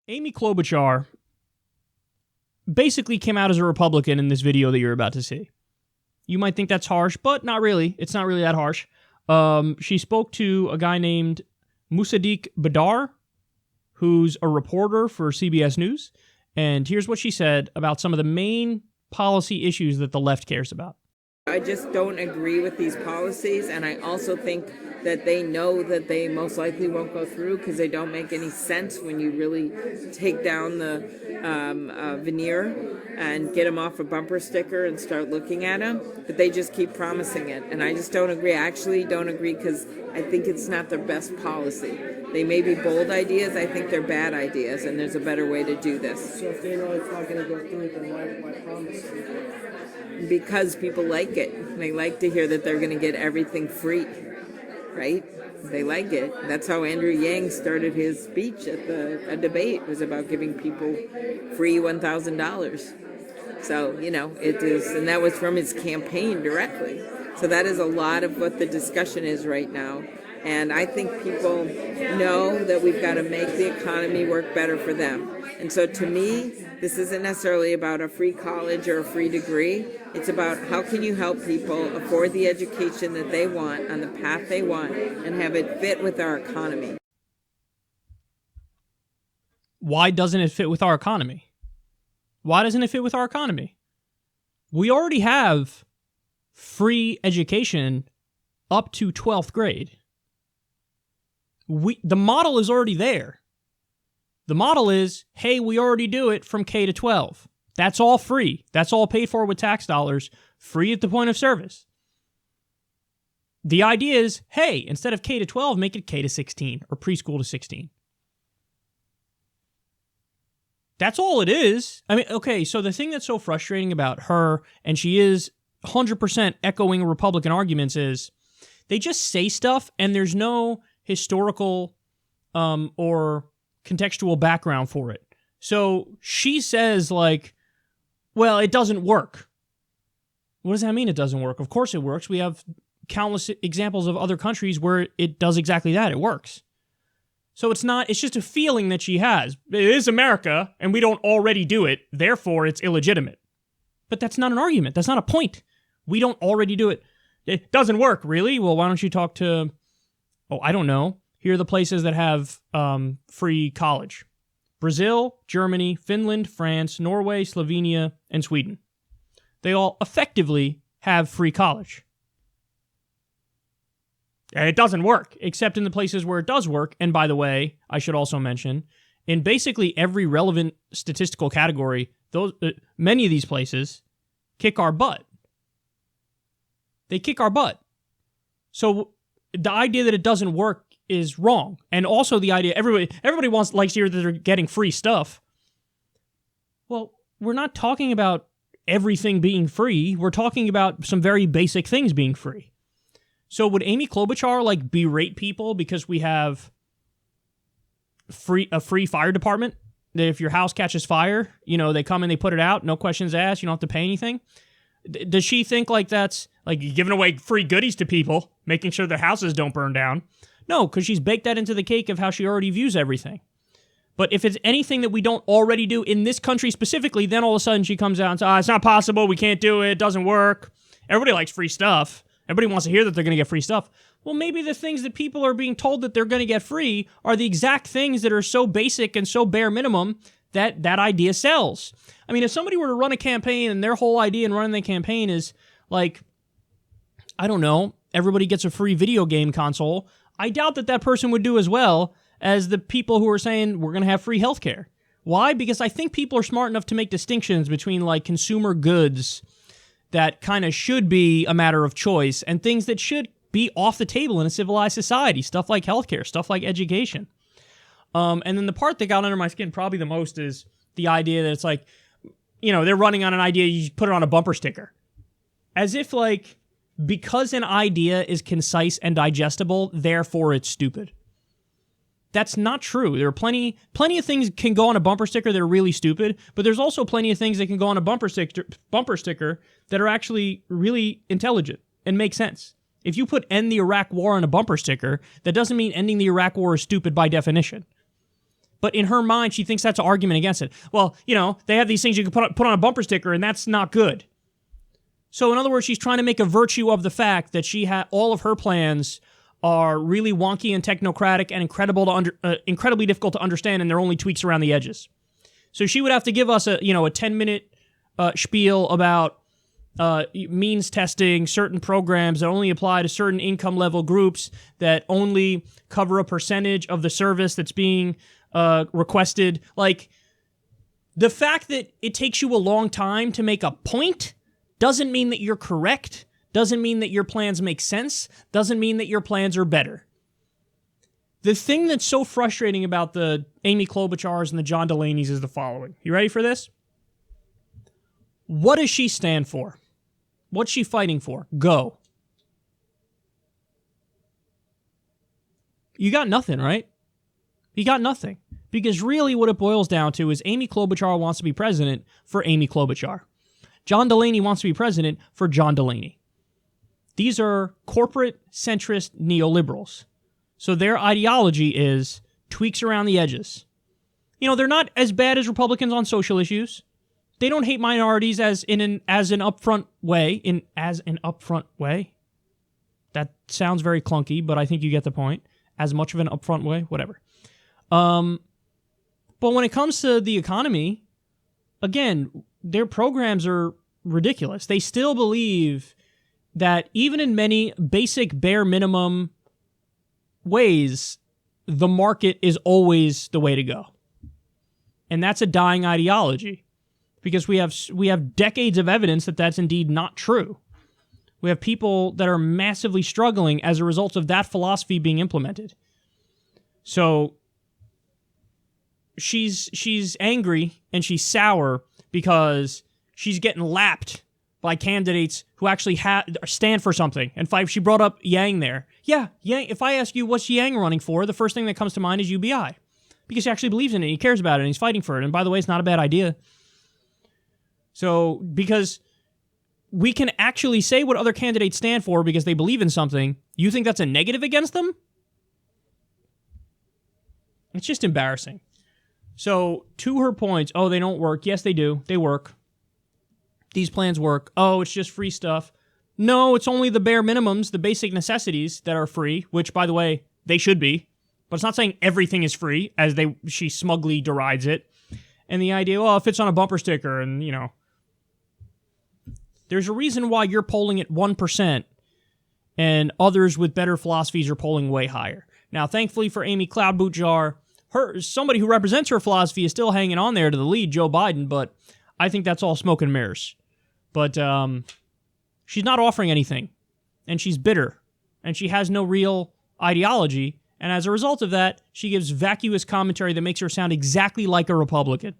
Amy Klobuchar basically came out as a Republican in this video that you're about to see. You might think that's harsh, but not really. It's not really that harsh. She spoke to a guy named Musaddiq Badar, who's a reporter for CBS News, and here's what she said about some of the main policy issues that the left cares about. I just don't agree with these policies, and I also think that they know that they most likely won't go through because they don't make any sense when you really take down the veneer and get them off a bumper sticker and start looking at them, but they just keep promising it, and I just don't agree. I actually don't agree because I think it's not their best policy. They may be bold ideas, I think they're bad ideas, and there's a better way to do this. So if they know it's not going to go through, then why promise it? Because people like it. They like to hear that they're going to get everything free, right? They like it. That's how Andrew Yang started his speech at a debate. It was about giving people free $1,000. So, it is, and that was from his campaign directly. So that is a lot of what the discussion is right now. And I think people know that we've got to make the economy work better for them. And so to me, this isn't necessarily about a free college or a free degree. It's about how can you help people afford the education that they want on the path they want and have it fit with our economy. Why doesn't it fit with our economy? Why doesn't it fit with our economy? We already have free education up to 12th grade. The model is already there. The model is, hey, we already do it from K to 12. That's all free. That's all paid for with tax dollars, free at the point of service. The idea is, hey, instead of K to 12, make it K to 16 or preschool to 16. That's all it is. I mean, okay, so the thing that's so frustrating about her, and she is 100% echoing Republican arguments, is they just say stuff and there's no historical or contextual background for it. So she says, well, it doesn't work. What does that mean it doesn't work? Of course it works. We have countless examples of other countries where it does exactly that. It works. So it's just a feeling that she has. It is America, and we don't already do it, therefore it's illegitimate. But that's not an argument. That's not a point. We don't already do it. It doesn't work, really? Well, why don't you talk to, I don't know. Here are the places that have free college. Brazil, Germany, Finland, France, Norway, Slovenia, and Sweden. They all effectively have free college. And it doesn't work, except in the places where it does work. And by the way, I should also mention, in basically every relevant statistical category, many of these places kick our butt. They kick our butt. So the idea that it doesn't work is wrong. And also the idea, everybody likes to hear that they're getting free stuff. Well, we're not talking about everything being free. We're talking about some very basic things being free. So would Amy Klobuchar berate people because we have a free fire department? That if your house catches fire, they come and they put it out, no questions asked, you don't have to pay anything? Does she think that's giving away free goodies to people, making sure their houses don't burn down? No, because she's baked that into the cake of how she already views everything. But if it's anything that we don't already do in this country specifically, then all of a sudden she comes out and says, it's not possible, we can't do it, it doesn't work. Everybody likes free stuff. Everybody wants to hear that they're going to get free stuff. Well, maybe the things that people are being told that they're going to get free are the exact things that are so basic and so bare minimum that idea sells. I mean, if somebody were to run a campaign and their whole idea in running the campaign is I don't know, everybody gets a free video game console, I doubt that person would do as well as the people who are saying we're going to have free healthcare. Why? Because I think people are smart enough to make distinctions between consumer goods that kind of should be a matter of choice and things that should be off the table in a civilized society, stuff like healthcare, stuff like education. And then the part that got under my skin probably the most is the idea that it's they're running on an idea, you put it on a bumper sticker. As if because an idea is concise and digestible, therefore it's stupid. That's not true. There are plenty of things can go on a bumper sticker that are really stupid, but there's also plenty of things that can go on a bumper sticker that are actually really intelligent and make sense. If you put "End the Iraq War" on a bumper sticker, that doesn't mean ending the Iraq War is stupid by definition. But in her mind, she thinks that's an argument against it. Well, they have these things you can put on a bumper sticker, and that's not good. So in other words, she's trying to make a virtue of the fact that all of her plans are really wonky and technocratic and incredibly difficult to understand, and they're only tweaks around the edges. So she would have to give us a 10-minute spiel about means testing, certain programs that only apply to certain income level groups, that only cover a percentage of the service that's being requested. Like, the fact that it takes you a long time to make a point doesn't mean that you're correct, doesn't mean that your plans make sense, doesn't mean that your plans are better. The thing that's so frustrating about the Amy Klobuchars and the John Delaney's is the following. You ready for this? What does she stand for? What's she fighting for? Go. You got nothing, right? You got nothing. Because really what it boils down to is Amy Klobuchar wants to be president for Amy Klobuchar. John Delaney wants to be president for John Delaney. These are corporate centrist neoliberals. So their ideology is tweaks around the edges. They're not as bad as Republicans on social issues. They don't hate minorities as an upfront way. That sounds very clunky, but I think you get the point. As much of an upfront way, whatever. But when it comes to the economy, again, their programs are ridiculous. They still believe that even in many basic bare minimum ways, the market is always the way to go. And that's a dying ideology, because we have decades of evidence that that's indeed not true. We have people that are massively struggling as a result of that philosophy being implemented. So she's angry and she's sour because she's getting lapped by candidates who actually stand for something and fight. She brought up Yang there. Yeah, Yang. If I ask you what's Yang running for, the first thing that comes to mind is UBI, because he actually believes in it, he cares about it, and he's fighting for it. And by the way, it's not a bad idea. So, because we can actually say what other candidates stand for because they believe in something, you think that's a negative against them? It's just embarrassing. So, to her points, they don't work. Yes, they do. They work. These plans work. It's just free stuff. No, it's only the bare minimums, the basic necessities that are free, which, by the way, they should be. But it's not saying everything is free, as she smugly derides it. And the idea, if it's on a bumper sticker, and, there's a reason why you're polling at 1%, and others with better philosophies are polling way higher. Now, thankfully for Amy Klobuchar, somebody who represents her philosophy is still hanging on there to the lead, Joe Biden, but I think that's all smoke and mirrors. But she's not offering anything, and she's bitter, and she has no real ideology, and as a result of that, she gives vacuous commentary that makes her sound exactly like a Republican.